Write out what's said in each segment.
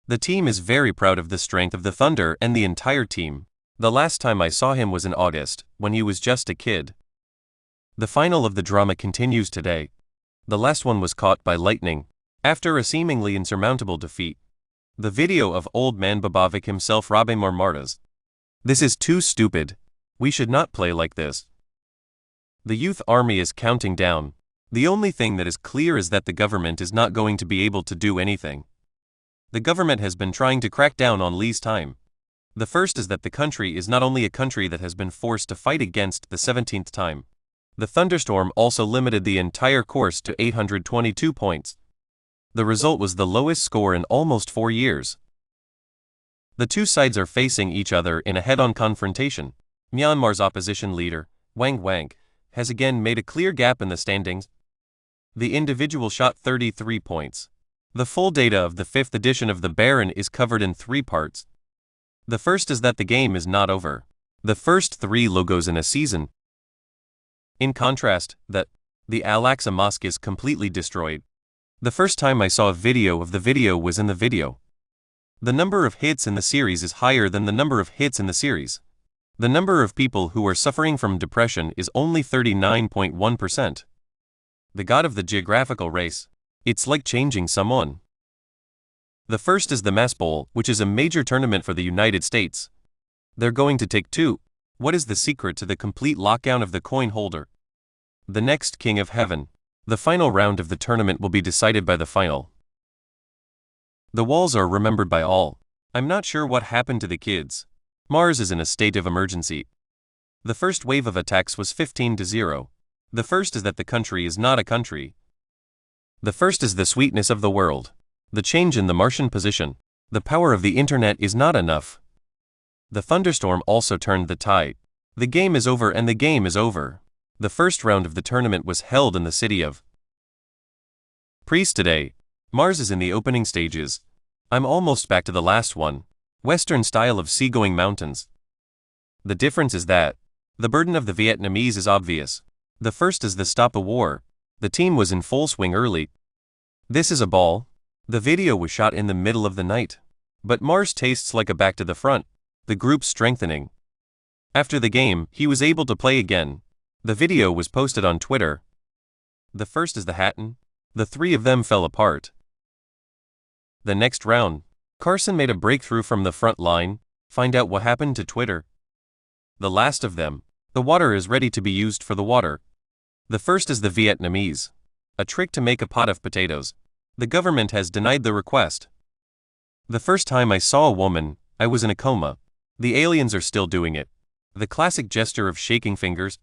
The team is very proud of the strength of the Thunder and the entire team. The last time I saw him was in August, when he was just a kid. The final of the drama continues today. The last one was caught by lightning, after a seemingly insurmountable defeat. The video of old man Bobovic himself robbing Marmaras. This is too stupid. We should not play like this. The youth army is counting down. The only thing that is clear is that the government is not going to be able to do anything. The government has been trying to crack down on Lee's time. The first is that the country is not only a country that has been forced to fight against the 17th time. The thunderstorm also limited the entire course to 822 points. The result was the lowest score in almost 4 years. The two sides are facing each other in a head-on confrontation. Myanmar's opposition leader, Wang, has again made a clear gap in the standings. The individual shot 33 points. The full data of the 5th edition of the Baron is covered in 3 parts. The first is that the game is not over. The first 3 logos in a season. In contrast, the Al-Aqsa Mosque is completely destroyed. The first time I saw a video of the video was in the video. The number of hits in the series is higher than the number of hits in the series. The number of people who are suffering from depression is only 39.1%. The god of the geographical race. It's like changing someone. The first is the Mass Bowl, which is a major tournament for the United States. They're going to take 2. What is the secret to the complete lockdown of the coin holder? The next King of Heaven. The final round of the tournament will be decided by the final. The walls are remembered by all. I'm not sure what happened to the kids. Mars is in a state of emergency. The first wave of attacks was 15-0. The first is that the country is not a country. The first is the sweetness of the world. The change in the Martian position. The power of the internet is not enough. The thunderstorm also turned the tide. The game is over and the game is over. The first round of the tournament was held in the city of Priest today. Mars is in the opening stages. I'm almost back to the last one. Western style of seagoing mountains. The difference is that the burden of the Vietnamese is obvious. The first is the stop a war. The team was in full swing early. This is a ball. The video was shot in the middle of the night. But Mars tastes like a back to the front. The group strengthening. After the game, he was able to play again. The video was posted on Twitter. The first is the Hatton. The 3 of them fell apart. The next round, Carson made a breakthrough from the front line. Find out what happened to Twitter. The last of them. The water is ready to be used for the water. The first is the Vietnamese. A trick to make a pot of potatoes. The government has denied the request. The first time I saw a woman, I was in a coma. The aliens are still doing it. The classic gesture of shaking fingers.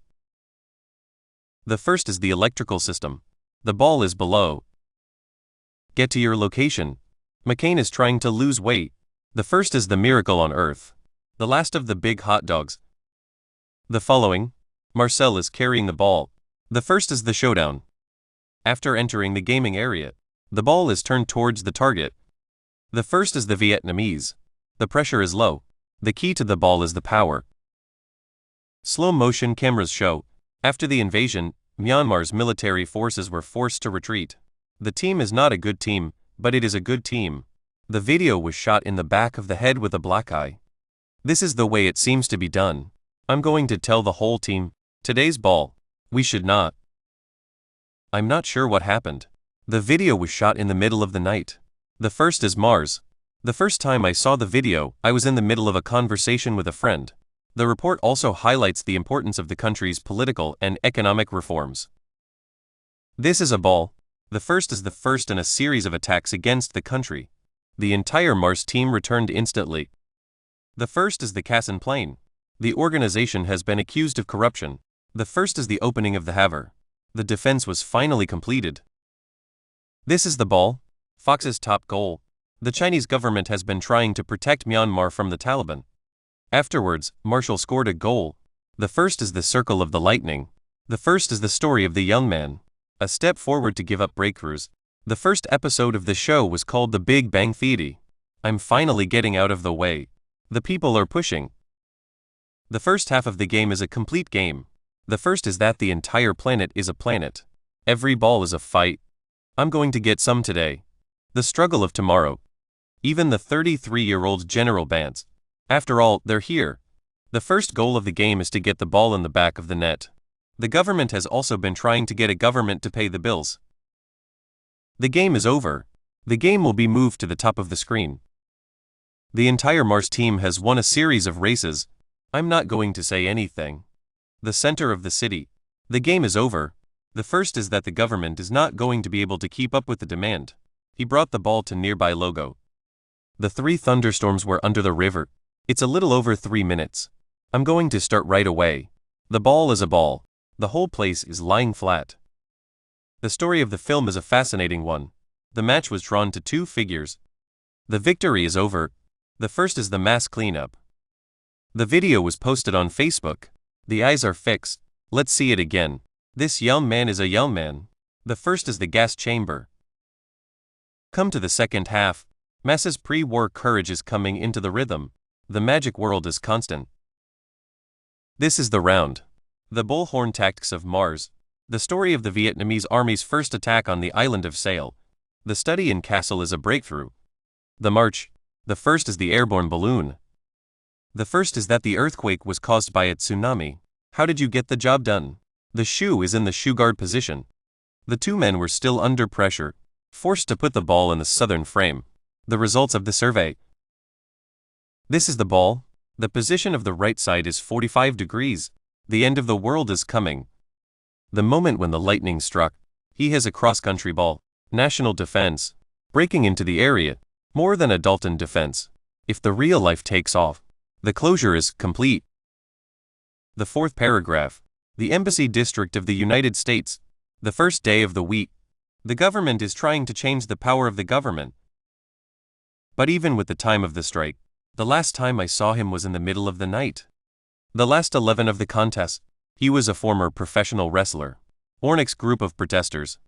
The first is the electrical system. The ball is below. Get to your location. McCain is trying to lose weight. The first is the miracle on Earth. The last of the big hot dogs. The following, Marcel is carrying the ball. The first is the showdown. After entering the gaming area, the ball is turned towards the target. The first is the Vietnamese. The pressure is low. The key to the ball is the power. Slow motion cameras show. After the invasion, Myanmar's military forces were forced to retreat. The team is not a good team, but it is a good team. The video was shot in the back of the head with a black eye. This is the way it seems to be done. I'm going to tell the whole team, today's ball. We should not. I'm not sure what happened. The video was shot in the middle of the night. The first is Mars. The first time I saw the video, I was in the middle of a conversation with a friend. The report also highlights the importance of the country's political and economic reforms. This is a ball. The first is the first in a series of attacks against the country. The entire Mars team returned instantly. The first is the Kassan plane. The organization has been accused of corruption. The first is the opening of the Havre. The defense was finally completed. This is the ball. Fox's top goal. The Chinese government has been trying to protect Myanmar from the Taliban. Afterwards, Marshall scored a goal. The first is the circle of the lightning. The first is the story of the young man. A step forward to give up breakthroughs. The first episode of the show was called The Big Bang Theory. I'm finally getting out of the way. The people are pushing. The first half of the game is a complete game. The first is that the entire planet is a planet. Every ball is a fight. I'm going to get some today. The struggle of tomorrow. Even the 33-year-old general bans. After all, they're here. The first goal of the game is to get the ball in the back of the net. The government has also been trying to get a government to pay the bills. The game is over. The game will be moved to the top of the screen. The entire Mars team has won a series of races. I'm not going to say anything. The center of the city. The game is over. The first is that the government is not going to be able to keep up with the demand. He brought the ball to nearby logo. The 3 thunderstorms were under the river. It's a little over 3 minutes. I'm going to start right away. The ball is a ball. The whole place is lying flat. The story of the film is a fascinating one. The match was drawn to 2 figures. The victory is over. The first is the mass cleanup. The video was posted on Facebook. The eyes are fixed. Let's see it again. This young man is a young man. The first is the gas chamber. Come to the second half. Mass's pre-war courage is coming into the rhythm. The magic world is constant. This is the round. The bullhorn tactics of Mars. The story of the Vietnamese army's first attack on the island of Sail. The study in Castle is a breakthrough. The march. The first is the airborne balloon. The first is that the earthquake was caused by a tsunami. How did you get the job done? The shoe is in the shoe guard position. The 2 men were still under pressure, forced to put the ball in the southern frame. The results of the survey. This is the ball. The position of the right side is 45 degrees. The end of the world is coming. The moment when the lightning struck. He has a cross-country ball. National defense. Breaking into the area. More than a Dalton defense. If the real life takes off. The closure is complete. The 4th paragraph. The Embassy District of the United States. The first day of the week. The government is trying to change the power of the government. But even with the time of the strike, the last time I saw him was in the middle of the night. The last 11 of the contest. He was a former professional wrestler. Ornick's group of protesters.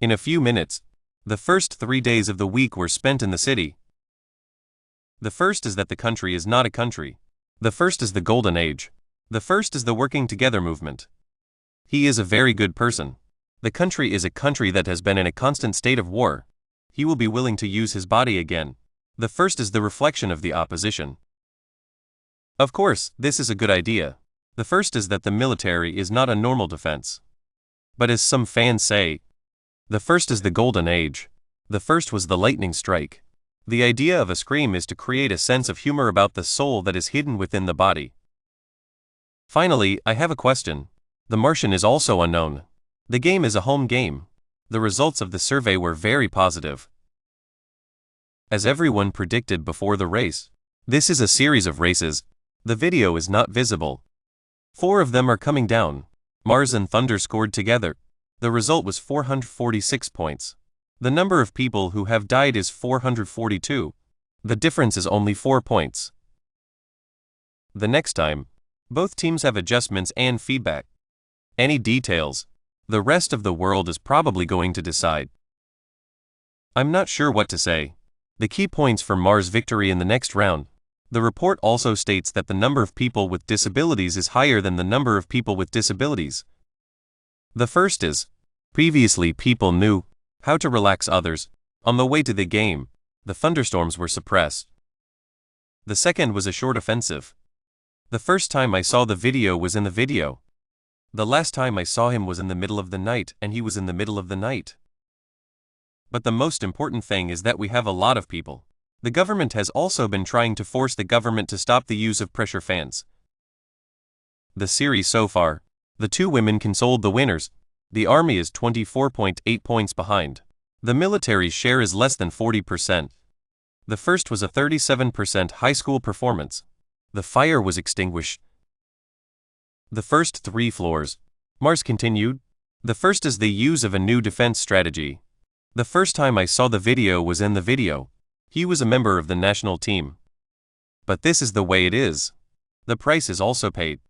In a few minutes. The first 3 days of the week were spent in the city. The first is that the country is not a country. The first is the golden age. The first is the working together movement. He is a very good person. The country is a country that has been in a constant state of war. He will be willing to use his body again. The first is the reflection of the opposition. Of course, this is a good idea. The first is that the military is not a normal defense. But as some fans say, the first is the golden age. The first was the lightning strike. The idea of a scream is to create a sense of humor about the soul that is hidden within the body. Finally, I have a question. The Martian is also unknown. The game is a home game. The results of the survey were very positive. As everyone predicted before the race. This is a series of races. The video is not visible. 4 of them are coming down. Mars and Thunder scored together. The result was 446 points. The number of people who have died is 442. The difference is only 4 points. The next time, both teams have adjustments and feedback. Any details, the rest of the world is probably going to decide. I'm not sure what to say. The key points for Mars' victory in the next round. The report also states that the number of people with disabilities is higher than the number of people with disabilities. The first is, previously people knew how to relax others. On the way to the game, the thunderstorms were suppressed. The second was a short offensive. The first time I saw the video was in the video. The last time I saw him was in the middle of the night, and he was in the middle of the night. But the most important thing is that we have a lot of people. The government has also been trying to force the government to stop the use of pressure fans. The series so far, the 2 women consoled the winners. The army is 24.8 points behind. The military's share is less than 40%. The first was a 37% high school performance. The fire was extinguished. The first 3 floors. Mars continued. The first is the use of a new defense strategy. The first time I saw the video was in the video. He was a member of the national team. But this is the way it is. The price is also paid.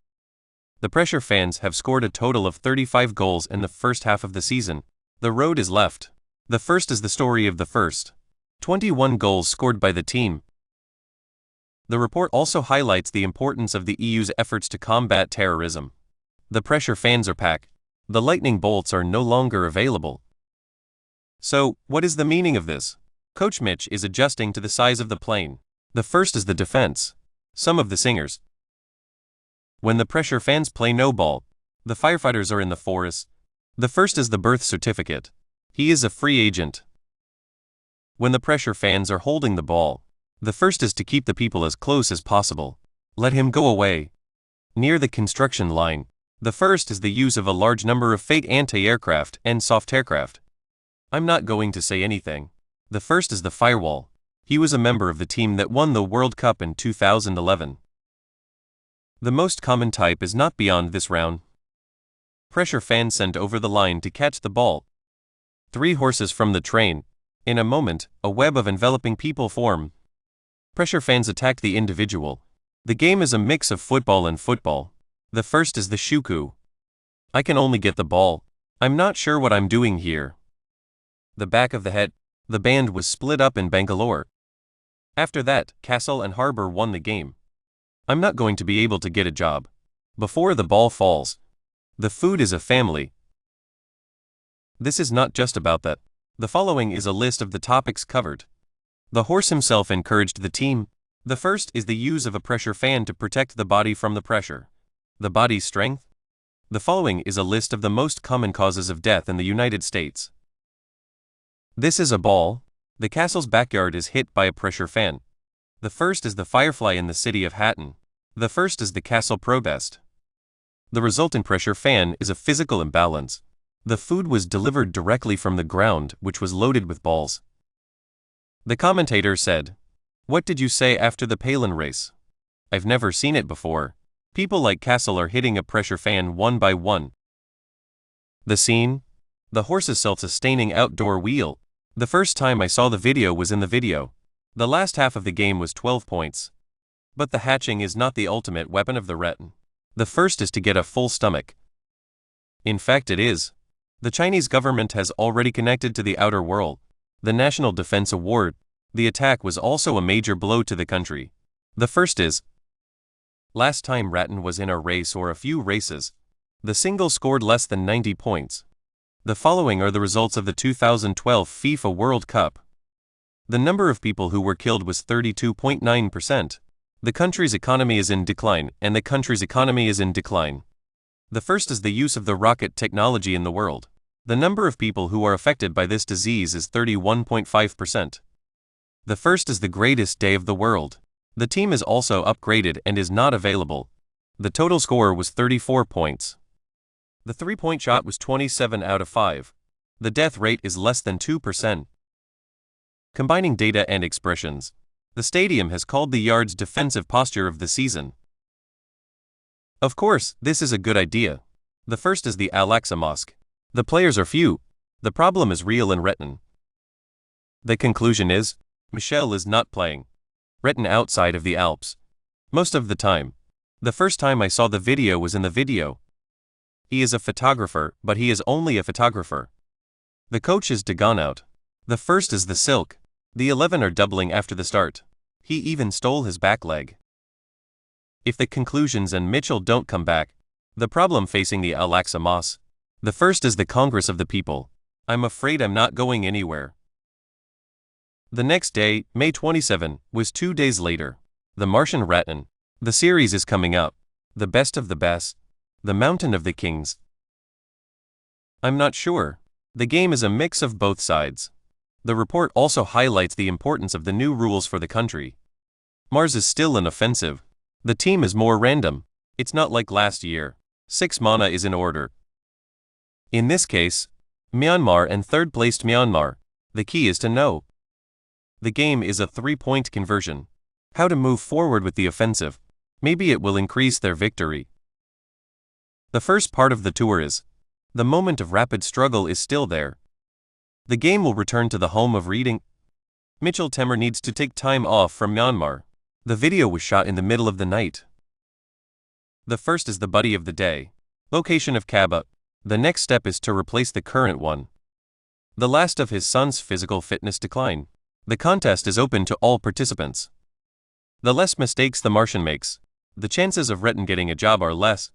The pressure fans have scored a total of 35 goals in the first half of the season. The road is left. The first is the story of the first. 21 goals scored by the team. The report also highlights the importance of the EU's efforts to combat terrorism. The pressure fans are packed. The lightning bolts are no longer available. So, what is the meaning of this? Coach Mitch is adjusting to the size of the plane. The first is the defense. Some of the singers. When the pressure fans play no ball, the firefighters are in the forest. The first is the birth certificate. He is a free agent. When the pressure fans are holding the ball, the first is to keep the people as close as possible. Let him go away. Near the construction line, the first is the use of a large number of fake anti-aircraft and soft aircraft. I'm not going to say anything. The first is the firewall. He was a member of the team that won the World Cup in 2011. The most common type is not beyond this round. Pressure fans sent over the line to catch the ball. 3 horses from the train. In a moment, a web of enveloping people form. Pressure fans attack the individual. The game is a mix of football and football. The first is the shuku. I can only get the ball. I'm not sure what I'm doing here. The back of the head. The band was split up in Bangalore. After that, Castle and Harbour won the game. I'm not going to be able to get a job. Before the ball falls. The food is a family. This is not just about that. The following is a list of the topics covered. The horse himself encouraged the team. The first is the use of a pressure fan to protect the body from the pressure. The body's strength. The following is a list of the most common causes of death in the United States. This is a ball. The castle's backyard is hit by a pressure fan. The first is the firefly in the city of Hatton. The first is the castle protest. The resultant pressure fan is a physical imbalance. The food was delivered directly from the ground, which was loaded with balls. The commentator said, "What did you say after the Palin race? I've never seen it before. People like Castle are hitting a pressure fan one by one." The scene? The horse's self-sustaining outdoor wheel. The first time I saw the video was in the video. The last half of the game was 12 points. But the hatching is not the ultimate weapon of the retin. The first is to get a full stomach. In fact it is. The Chinese government has already connected to the outer world. The National Defense Award. The attack was also a major blow to the country. The first is. Last time Ratton was in a race or a few races, the single scored less than 90 points. The following are the results of the 2012 FIFA World Cup. The number of people who were killed was 32.9%. The country's economy is in decline, and the country's economy is in decline. The first is the use of the rocket technology in the world. The number of people who are affected by this disease is 31.5%. The first is the greatest day of the world. The team is also upgraded and is not available. The total score was 34 points. The 3-point shot was 27 out of 5. The death rate is less than 2%. Combining data and expressions, the stadium has called the Yard's defensive posture of the season. Of course, this is a good idea. The first is the Al-Aqsa Mosque. The players are few. The problem is real in Retin. The conclusion is, Michel is not playing. Retin outside of the Alps. Most of the time. The first time I saw the video was in the video. He is a photographer, but he is only a photographer. The coach is gone out. The first is the silk. The 11 are doubling after the start. He even stole his back leg. If the conclusions and Mitchell don't come back, the problem facing the Al-Aqsa Mosque. The first is the Congress of the People. I'm afraid I'm not going anywhere. The next day, May 27, was 2 days later. The Martian Rattan. The series is coming up. The best of the best. The Mountain of the Kings. I'm not sure. The game is a mix of both sides. The report also highlights the importance of the new rules for the country. Mars is still an offensive. The team is more random. It's not like last year. 6 mana is in order. In this case, Myanmar and third-placed Myanmar. The key is to know. The game is a 3-point conversion. How to move forward with the offensive. Maybe it will increase their victory. The first part of the tour is. The moment of rapid struggle is still there. The game will return to the home of reading. Mitchell Temer needs to take time off from Myanmar. The video was shot in the middle of the night. The first is the buddy of the day. Location of Kaaba. The next step is to replace the current one. The last of his son's physical fitness decline. The contest is open to all participants. The less mistakes the Martian makes, the chances of Retin getting a job are less.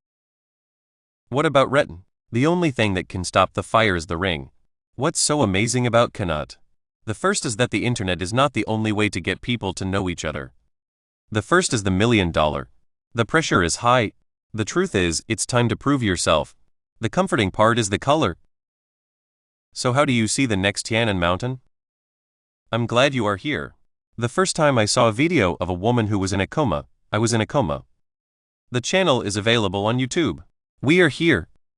What about Retin? The only thing that can stop the fire is the ring. What's so amazing about Kanat? The first is that the internet is not the only way to get people to know each other. The first is the $1 million. The pressure is high. The truth is, it's time to prove yourself. The comforting part is the color. So how do you see the next Tian'an mountain? I'm glad you are here. The first time I saw a video of a woman who was in a coma, I was in a coma. The channel is available on YouTube. We are here.